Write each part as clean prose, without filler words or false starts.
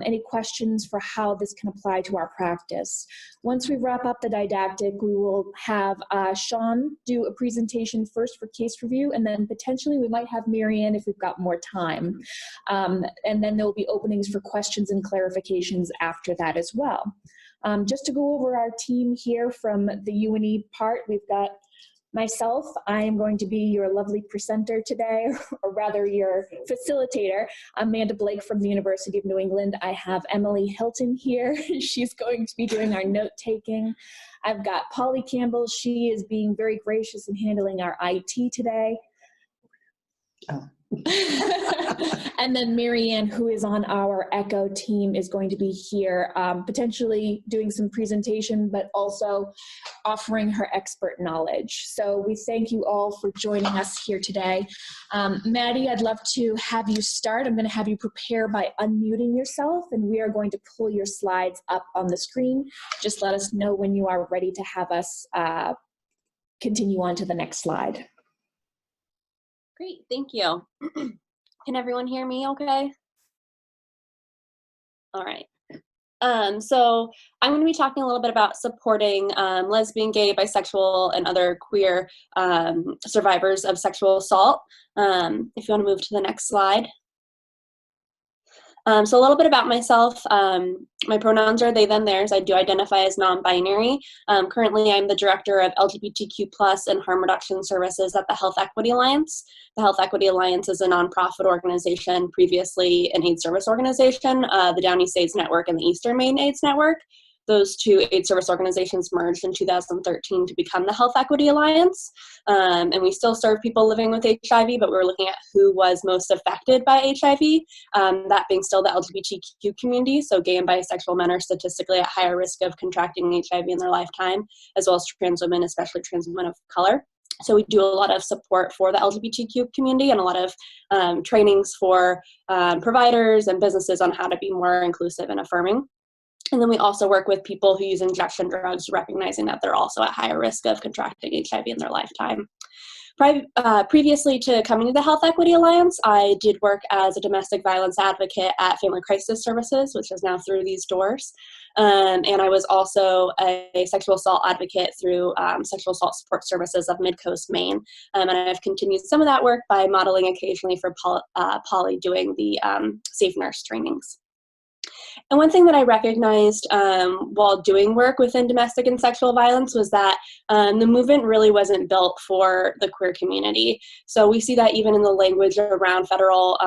any questions for how this can apply to our practice. Once we wrap up the didactic, we will have Sean do a presentation first for case review, and then potentially we might have Marianne if we've got more time. And then there will be openings for questions and clarifications after that as well. Just to go over our team here from the UNE part, we've got myself. I am going to be your lovely presenter today, or rather your facilitator. Amanda Blake from the University of New England. I have Emily Hilton here. She's going to be doing our note taking. I've got Polly Campbell. She is being very gracious in handling our IT today. Oh. And then Marianne, who is on our ECHO team, is going to be here potentially doing some presentation, but also offering her expert knowledge. So we thank you all for joining us here today. Maddie, I'd love to have you start. I'm going to have you prepare by unmuting yourself, and we are going to pull your slides up on the screen. Just let us know when you are ready to have us continue on to the next slide. Great, thank you. Can everyone hear me okay? All right. So I'm going to be talking a little bit about supporting lesbian, gay, bisexual, and other queer survivors of sexual assault. If you want to move to the next slide. So a little bit about myself. My pronouns are they, them, theirs. I do identify as non-binary. Currently, I'm the director of LGBTQ+ and harm reduction services at the Health Equity Alliance. The Health Equity Alliance is a nonprofit organization, previously an AIDS service organization, the Down East AIDS Network and the Eastern Maine AIDS Network. Those two AIDS service organizations merged in 2013 to become the Health Equity Alliance. And we still serve people living with HIV, but we're looking at who was most affected by HIV, that being still the LGBTQ community. So gay and bisexual men are statistically at higher risk of contracting HIV in their lifetime, as well as trans women, especially trans women of color. So we do a lot of support for the LGBTQ community and a lot of trainings for providers and businesses on how to be more inclusive and affirming. And then we also work with people who use injection drugs, recognizing that they're also at higher risk of contracting HIV in their lifetime. Previously to coming to the Health Equity Alliance, I did work as a domestic violence advocate at Family Crisis Services, which is now Through These Doors. And I was also a sexual assault advocate through Sexual Assault Support Services of Midcoast, Maine. And I've continued some of that work by modeling occasionally for Polly doing the Safe Nurse trainings. And one thing that I recognized while doing work within domestic and sexual violence was that the movement really wasn't built for the queer community. So we see that even in the language around federal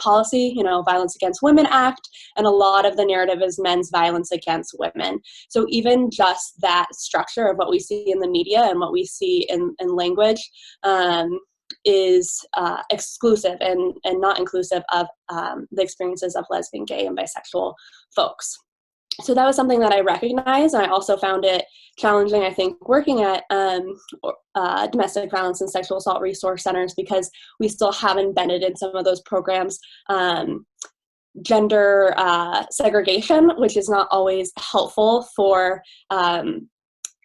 policy, Violence Against Women Act, and a lot of the narrative is men's violence against women. So even just that structure of what we see in the media and what we see in language is exclusive and not inclusive of the experiences of lesbian, gay, and bisexual folks. So that was something that I recognized, and I also found it challenging, I think, working at domestic violence and sexual assault resource centers, because we still have embedded in some of those programs gender segregation, which is not always helpful for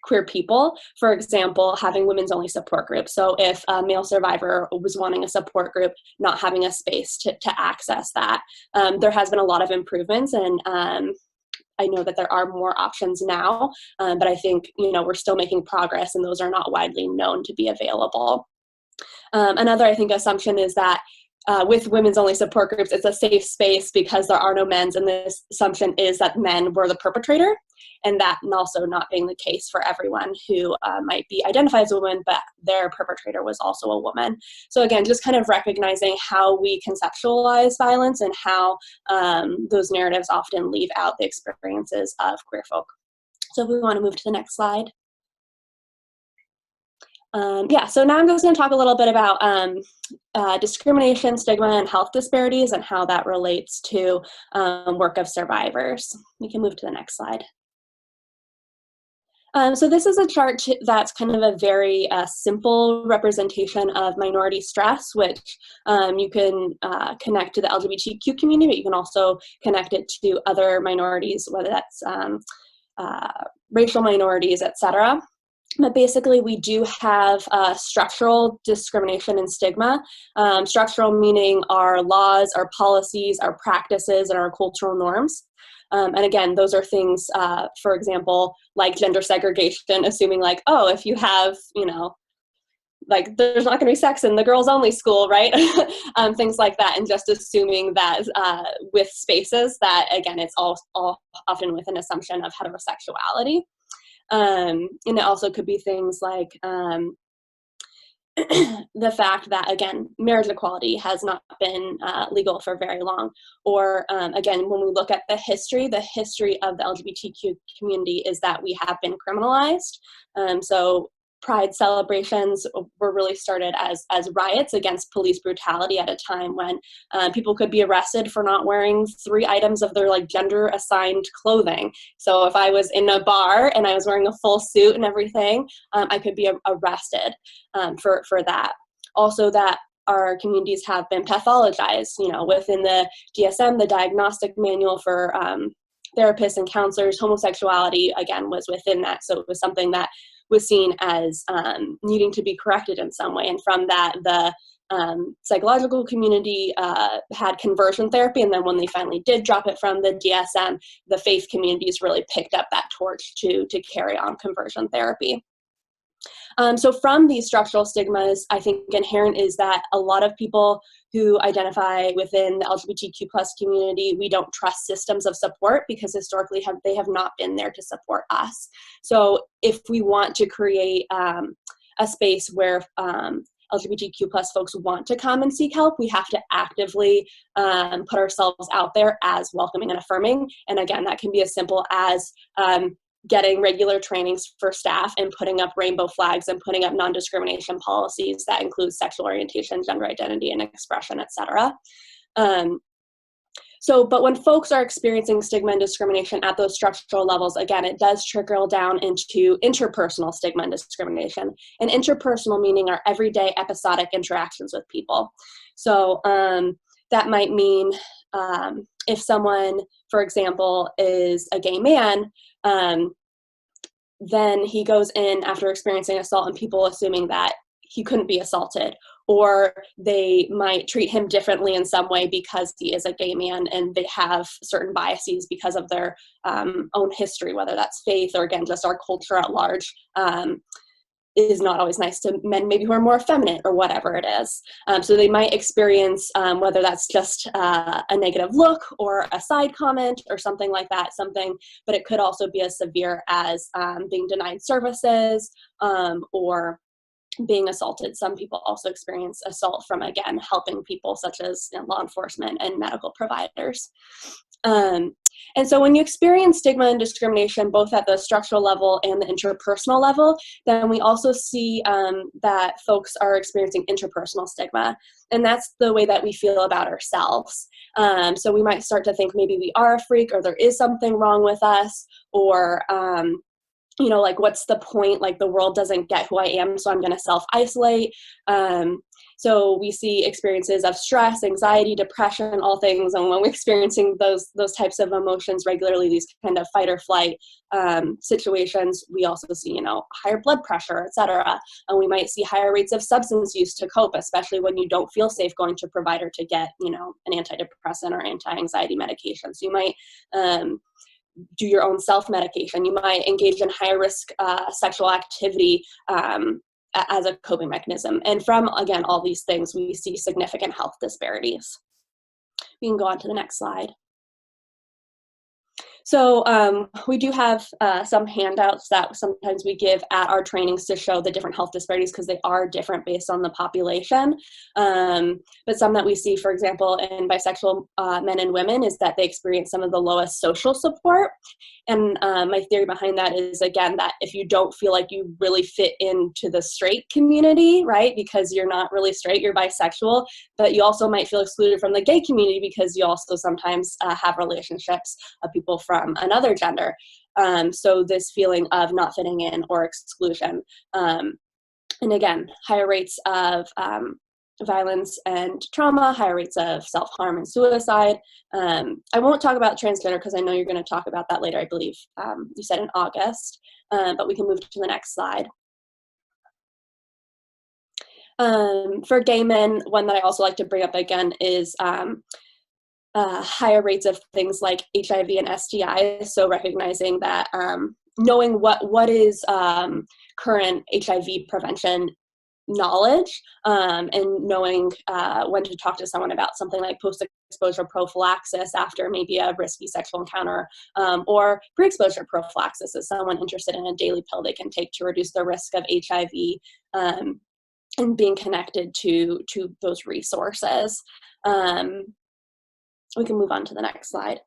queer people. For example, having women's only support groups. So if a male survivor was wanting a support group, not having a space to access that. There has been a lot of improvements, and I know that there are more options now, but I think, we're still making progress, and those are not widely known to be available. Another, I think, assumption is that with women's only support groups, it's a safe space because there are no men's, and this assumption is that men were the perpetrator, and that also not being the case for everyone who might be identified as a woman, but their perpetrator was also a woman. So again, just kind of recognizing how we conceptualize violence and how those narratives often leave out the experiences of queer folk. So if we want to move to the next slide. So now I'm just going to talk a little bit about discrimination, stigma, and health disparities, and how that relates to work of survivors. We can move to the next slide. So this is a chart that's kind of a very simple representation of minority stress, which you can connect to the LGBTQ community, but you can also connect it to other minorities, whether that's racial minorities, etc. But basically, we do have structural discrimination and stigma. Structural meaning our laws, our policies, our practices, and our cultural norms. And again, those are things, for example, like gender segregation, assuming like, oh, if you have, you know, like there's not going to be sex in the girls only school, right? Things like that. And just assuming that with spaces that, again, it's all often with an assumption of heterosexuality. And it also could be things like the fact that, again, marriage equality has not been legal for very long. Or again, when we look at the history of the LGBTQ community is that we have been criminalized. So Pride celebrations were really started as riots against police brutality at a time when people could be arrested for not wearing 3 items of their like gender assigned clothing. So if I was in a bar and I was wearing a full suit and everything, I could be arrested for that. Also, that our communities have been pathologized, you know, within the DSM, the diagnostic manual for therapists and counselors. Homosexuality, again, was within that. So it was something that was seen as needing to be corrected in some way. And from that, the psychological community had conversion therapy. And then when they finally did drop it from the DSM, the faith communities really picked up that torch to carry on conversion therapy. So from these structural stigmas, I think inherent is that a lot of people who identify within the LGBTQ plus community, we don't trust systems of support because historically they have not been there to support us. So if we want to create a space where LGBTQ plus folks want to come and seek help, we have to actively put ourselves out there as welcoming and affirming. And again, that can be as simple as getting regular trainings for staff and putting up rainbow flags and putting up non-discrimination policies that include sexual orientation, gender identity, and expression, etc. But when folks are experiencing stigma and discrimination at those structural levels, again, it does trickle down into interpersonal stigma and discrimination. And interpersonal meaning our everyday episodic interactions with people. So that might mean if someone, for example, is a gay man, then he goes in after experiencing assault and people assuming that he couldn't be assaulted, or they might treat him differently in some way because he is a gay man and they have certain biases because of their own history, whether that's faith or, again, just our culture at large. Is not always nice to men maybe who are more effeminate or whatever it is. So they might experience, whether that's just a negative look or a side comment or something like that, but it could also be as severe as being denied services or being assaulted. Some people also experience assault from, again, helping people such as law enforcement and medical providers. And so when you experience stigma and discrimination, both at the structural level and the interpersonal level, then we also see that folks are experiencing interpersonal stigma. And that's the way that we feel about ourselves. So we might start to think maybe we are a freak or there is something wrong with us, or you know, like, what's the point? Like, the world doesn't get who I am, so I'm going to self-isolate. So we see experiences of stress, anxiety, depression, all things. And when we're experiencing those types of emotions regularly, these kind of fight or flight situations, we also see, you know, higher blood pressure, etc. And we might see higher rates of substance use to cope, especially when you don't feel safe going to a provider to get, you know, an antidepressant or anti-anxiety medication. So you might do your own self-medication. You might engage in high-risk sexual activity as a coping mechanism. And from, again, all these things, we see significant health disparities. We can go on to the next slide. So we do have some handouts that sometimes we give at our trainings to show the different health disparities because they are different based on the population. But some that we see, for example, in bisexual men and women is that they experience some of the lowest social support. And my theory behind that is, again, that if you don't feel like you really fit into the straight community, right, because you're not really straight, you're bisexual, but you also might feel excluded from the gay community because you also sometimes have relationships of people from another gender. So this feeling of not fitting in or exclusion. And again, higher rates of violence and trauma, higher rates of self-harm and suicide. I won't talk about transgender because I know you're going to talk about that later, I believe. You said in August, but we can move to the next slide. For gay men, one that I also like to bring up again is higher rates of things like HIV and STIs. So recognizing that, knowing what is current HIV prevention knowledge, and knowing when to talk to someone about something like post-exposure prophylaxis after maybe a risky sexual encounter, or pre-exposure prophylaxis is someone interested in a daily pill they can take to reduce the risk of HIV, and being connected to those resources. We can move on to the next slide.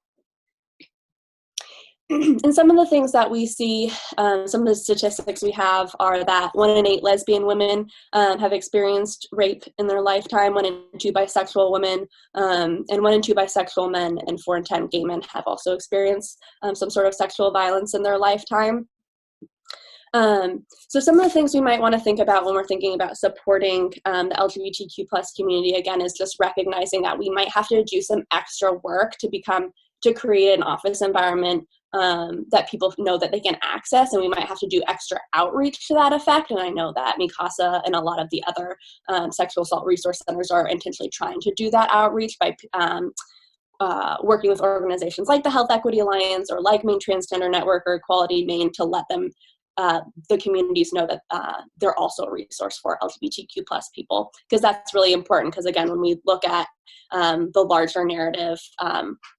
And some of the things that we see, some of the statistics we have are that 1 in 8 lesbian women have experienced rape in their lifetime, 1 in 2 bisexual women, and 1 in 2 bisexual men, and 4 in 10 gay men have also experienced some sort of sexual violence in their lifetime. So some of the things we might want to think about when we're thinking about supporting the LGBTQ plus community, again, is just recognizing that we might have to do some extra work to create an office environment that people know that they can access, and we might have to do extra outreach to that effect. And I know that Mikasa and a lot of the other sexual assault resource centers are intentionally trying to do that outreach by working with organizations like the Health Equity Alliance or like Maine Transgender Network or Equality Maine to let them the communities know that they're also a resource for LGBTQ plus people, because that's really important. Because again, when we look at the larger narrative,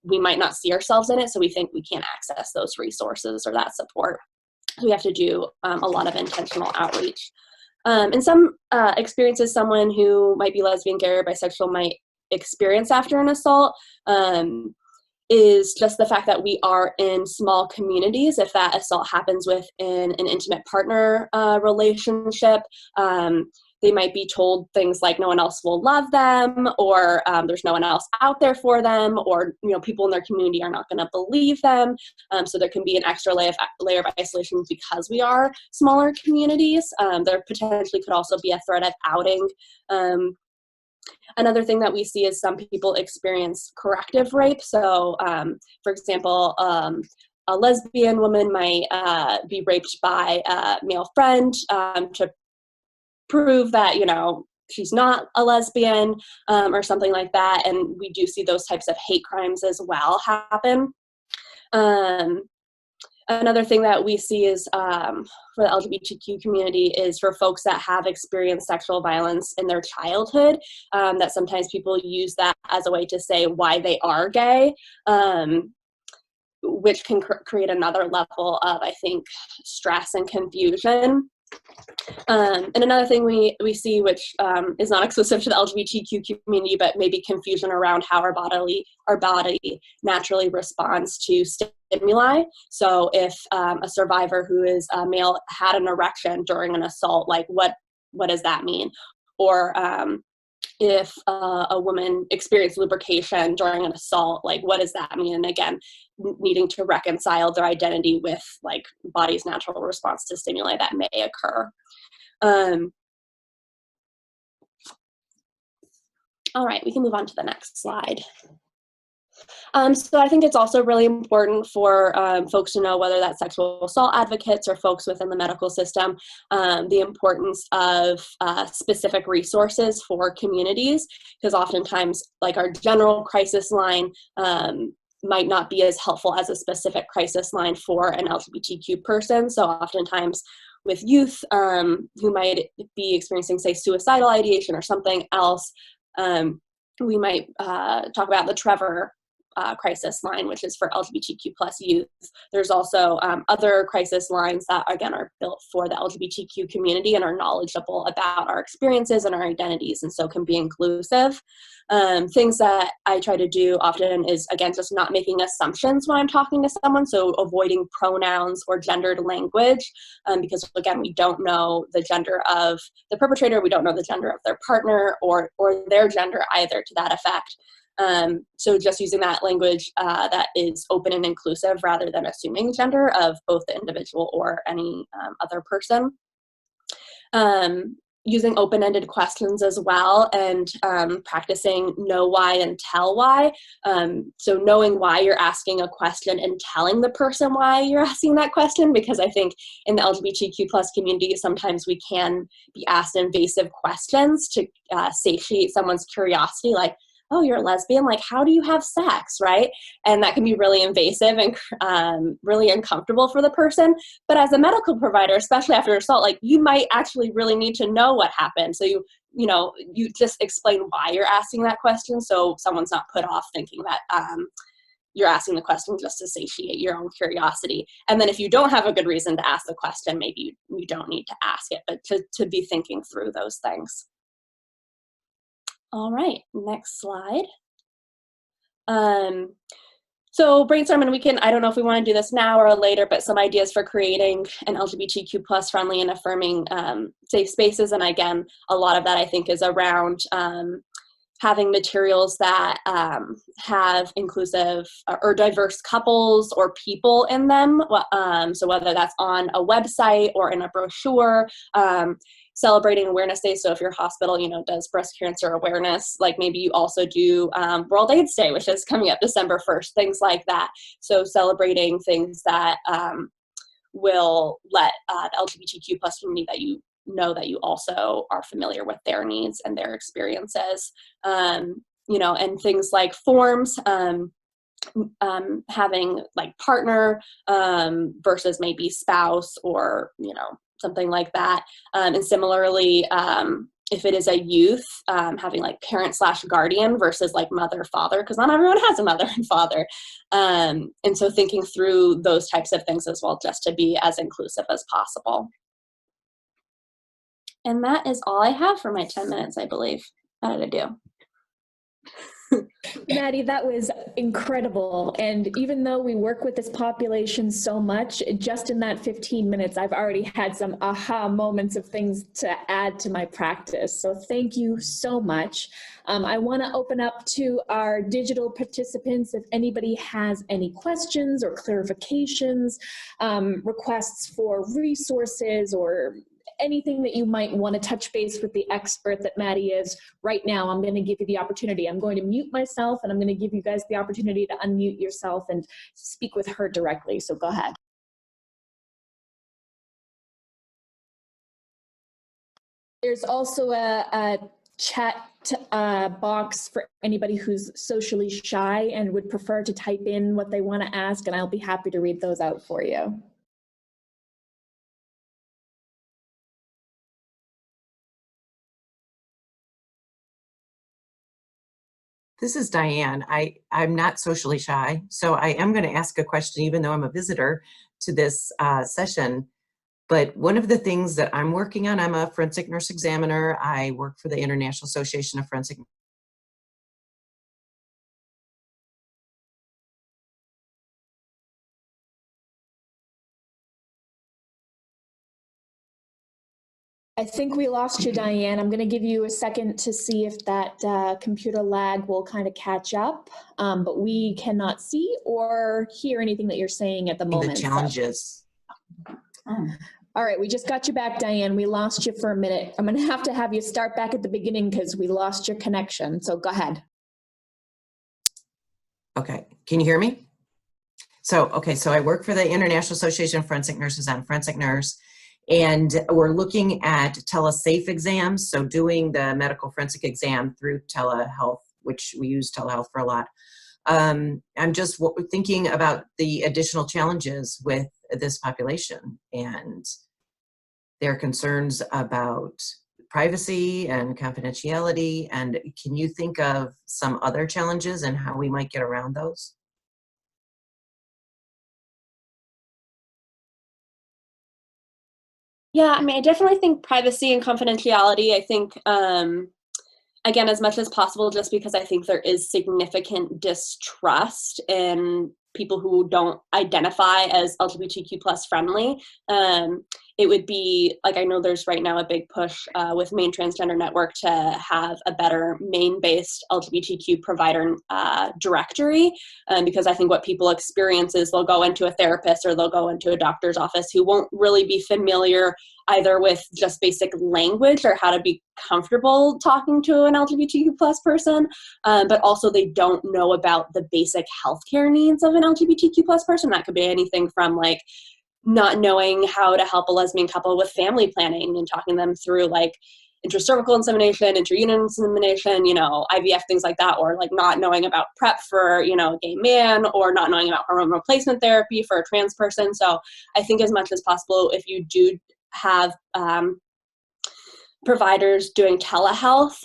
we might not see ourselves in it, so we think we can't access those resources or that support. So we have to do a lot of intentional outreach. And some experiences someone who might be lesbian, gay, or bisexual might experience after an assault is just the fact that we are in small communities. If that assault happens within an intimate partner relationship, they might be told things like no one else will love them, or there's no one else out there for them, or people in their community are not going to believe them. So there can be an extra layer of isolation because we are smaller communities. There potentially could also be a threat of outing. Another thing that we see is some people experience corrective rape. So, for example, a lesbian woman might be raped by a male friend to prove that, she's not a lesbian, or something like that. And we do see those types of hate crimes as well happen. Another thing that we see is for the LGBTQ community is for folks that have experienced sexual violence in their childhood, that sometimes people use that as a way to say why they are gay, which can create another level of, I think, stress and confusion. And another thing we see, which is not exclusive to the LGBTQ community, but maybe confusion around how our body naturally responds to stimuli. So if a survivor who is a male had an erection during an assault, like what does that mean? Or if a woman experienced lubrication during an assault, like what does that mean? And again, needing to reconcile their identity with like body's natural response to stimuli that may occur. All right, we can move on to the next slide. So I think it's also really important for folks to know, whether that's sexual assault advocates or folks within the medical system, the importance of specific resources for communities, because oftentimes like our general crisis line might not be as helpful as a specific crisis line for an LGBTQ person. So oftentimes with youth who might be experiencing, say, suicidal ideation or something else, we might talk about the Trevor crisis line, which is for LGBTQ plus youth. There's also other crisis lines that, again, are built for the LGBTQ community and are knowledgeable about our experiences and our identities, and so can be inclusive. Things that I try to do often is, again, just not making assumptions when I'm talking to someone, so avoiding pronouns or gendered language, because, again, we don't know the gender of the perpetrator, we don't know the gender of their partner or their gender either, to that effect. So just using that language that is open and inclusive rather than assuming gender of both the individual or any other person. using open-ended questions as well, and practicing know why and tell why. So knowing why you're asking a question and telling the person why you're asking that question, because I think in the LGBTQ plus community, sometimes we can be asked invasive questions to satiate someone's curiosity, like, oh, you're a lesbian, like, how do you have sex, right? And that can be really invasive and really uncomfortable for the person. But as a medical provider, especially after assault, like, you might actually really need to know what happened. So you just explain why you're asking that question, so someone's not put off thinking that you're asking the question just to satiate your own curiosity. And then if you don't have a good reason to ask the question, maybe you don't need to ask it, but to be thinking through those things. All right, next slide. So brainstorming, I don't know if we want to do this now or later, but some ideas for creating an LGBTQ plus friendly and affirming safe spaces. And again, a lot of that I think is around having materials that have inclusive or diverse couples or people in them. So whether that's on a website or in a brochure, celebrating Awareness Day. So if your hospital, does breast cancer awareness, like maybe you also do World AIDS Day, which is coming up December 1st, things like that. So celebrating things that will let the LGBTQ plus community that you know that you also are familiar with their needs and their experiences, and things like forms, having like partner versus maybe spouse or, something like that. And similarly, if it is a youth, having like parent/guardian versus like mother, father, because not everyone has a mother and father. And so thinking through those types of things as well, just to be as inclusive as possible. And that is all I have for my 10 minutes, I believe. How did I do? Maddie, that was incredible. And even though we work with this population so much, just in that 15 minutes, I've already had some aha moments of things to add to my practice. So thank you so much. I want to open up to our digital participants if anybody has any questions or clarifications, requests for resources, or anything that you might want to touch base with the expert that Maddie is. Right now, I'm going to give you the opportunity. I'm going to mute myself, and I'm going to give you guys the opportunity to unmute yourself and speak with her directly. So go ahead. There's also a chat box for anybody who's socially shy and would prefer to type in what they want to ask, and I'll be happy to read those out for you. This is Diane. I'm not socially shy, so I am going to ask a question even though I'm a visitor to this session. But one of the things that I'm working on, I'm a forensic nurse examiner. I work for the International Association of Forensic. I think we lost you, Diane. I'm going to give you a second to see if that computer lag will kind of catch up, but we cannot see or hear anything that you're saying at the moment. The challenges. All right, we just got you back, Diane. We lost you for a minute. I'm going to have you start back at the beginning because we lost your connection. So go ahead. Okay, can you hear me? So I work for the International Association of Forensic Nurses. I'm a forensic nurse. And we're looking at telesafe exams, so doing the medical forensic exam through telehealth, which we use telehealth for a lot. I'm just thinking about the additional challenges with this population and their concerns about privacy and confidentiality. And can you think of some other challenges and how we might get around those? Yeah, I mean, I definitely think privacy and confidentiality, I think, again, as much as possible, just because I think there is significant distrust in people who don't identify as LGBTQ plus friendly. it would be, like, I know there's right now a big push with Maine Transgender Network to have a better Maine-based LGBTQ provider directory, because I think what people experience is they'll go into a therapist or they'll go into a doctor's office who won't really be familiar either with just basic language or how to be comfortable talking to an LGBTQ plus person, but also they don't know about the basic healthcare needs of an LGBTQ plus person. That could be anything from like not knowing how to help a lesbian couple with family planning and talking them through like intracervical insemination, intrauterine insemination, you know, IVF, things like that, or like not knowing about PrEP for, you know, a gay man, or not knowing about hormone replacement therapy for a trans person. So I think as much as possible, if you do have providers doing telehealth,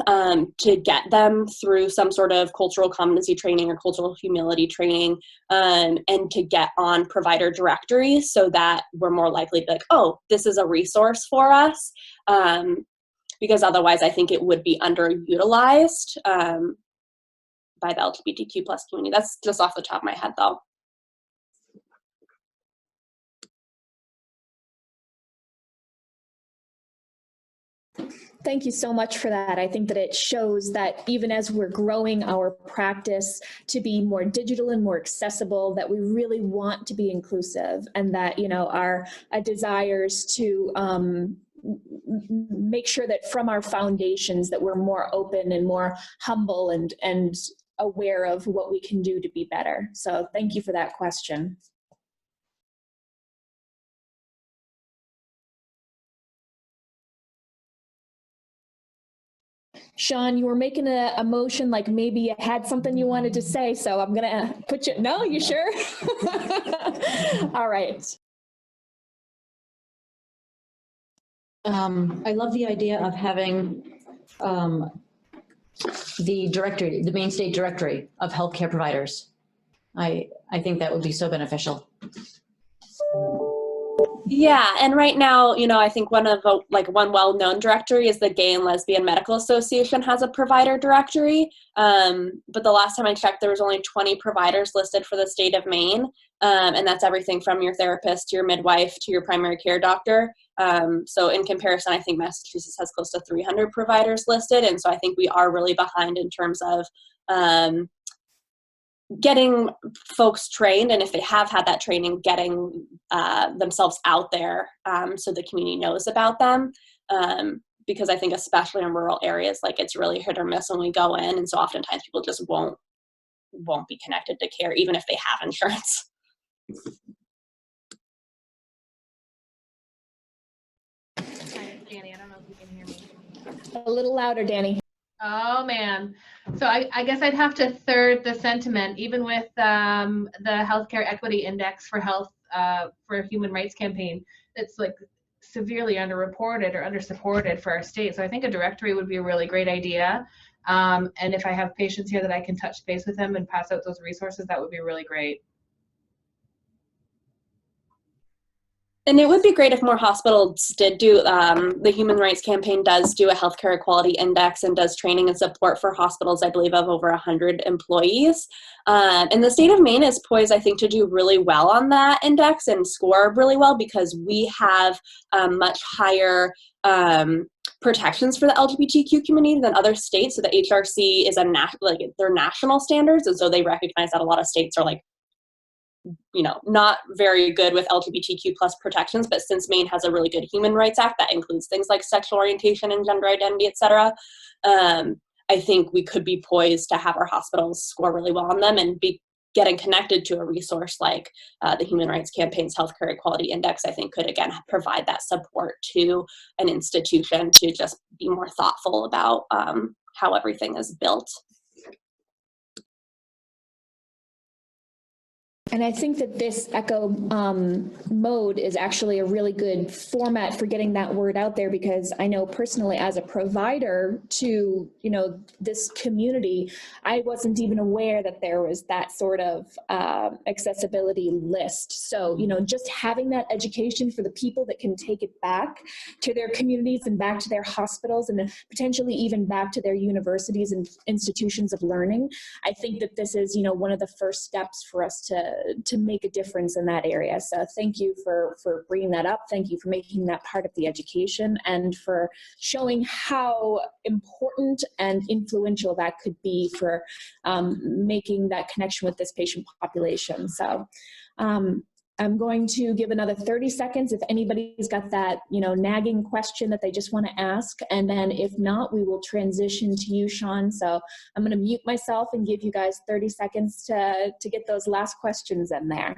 to get them through some sort of cultural competency training or cultural humility training, and to get on provider directories so that we're more likely to be like, oh, this is a resource for us. Because otherwise I think it would be underutilized by the LGBTQ plus community. That's just off the top of my head though. Thank you so much for that. I think that it shows that even as we're growing our practice to be more digital and more accessible, that we really want to be inclusive, and that, you know, our desires to make sure that from our foundations that we're more open and more humble and aware of what we can do to be better. So thank you for that question. Sean, you were making a motion like maybe you had something you wanted to say, so I'm gonna put you, no, you sure? All right. I love the idea of having the directory, the Maine State Directory of healthcare providers. I think that would be so beneficial. Yeah, and right now, you know, I think one well-known directory is the Gay and Lesbian Medical Association has a provider directory. But the last time I checked, there was only 20 providers listed for the state of Maine. And that's everything from your therapist to your midwife to your primary care doctor. So in comparison, I think Massachusetts has close to 300 providers listed. And so I think we are really behind in terms of getting folks trained, and if they have had that training, getting themselves out there so the community knows about them. Because I think especially in rural areas, like it's really hit or miss when we go in, and so oftentimes people just won't be connected to care even if they have insurance. Hi, Danny. I don't know if you can hear me. A little louder, Danny. Oh man. So I guess I'd have to third the sentiment, even with the Healthcare Equity Index for Health for a Human Rights Campaign. It's like severely underreported or undersupported for our state. So I think a directory would be a really great idea. And if I have patients here that I can touch base with them and pass out those resources, that would be really great. And it would be great if more hospitals did do, the Human Rights Campaign does do a healthcare equality index and does training and support for hospitals, I believe, of over 100 employees. And the state of Maine is poised, I think, to do really well on that index and score really well because we have much higher protections for the LGBTQ community than other states. So the HRC is they're national standards, and so they recognize that a lot of states are like, you know, not very good with LGBTQ plus protections, but since Maine has a really good Human Rights Act that includes things like sexual orientation and gender identity, et cetera, I think we could be poised to have our hospitals score really well on them and be getting connected to a resource like the Human Rights Campaign's Healthcare Equality Index, I think could, again, provide that support to an institution to just be more thoughtful about how everything is built. And I think that this echo mode is actually a really good format for getting that word out there, because I know personally as a provider to, you know, this community, I wasn't even aware that there was that sort of accessibility list. So, you know, just having that education for the people that can take it back to their communities and back to their hospitals and potentially even back to their universities and institutions of learning. I think that this is, you know, one of the first steps for us to to make a difference in that area. So thank you for bringing that up. Thank you for making that part of the education and for showing how important and influential that could be for making that connection with this patient population. So I'm going to give another 30 seconds if anybody's got that, nagging question that they just want to ask. And then if not, we will transition to you, Sean. So I'm going to mute myself and give you guys 30 seconds to get those last questions in there.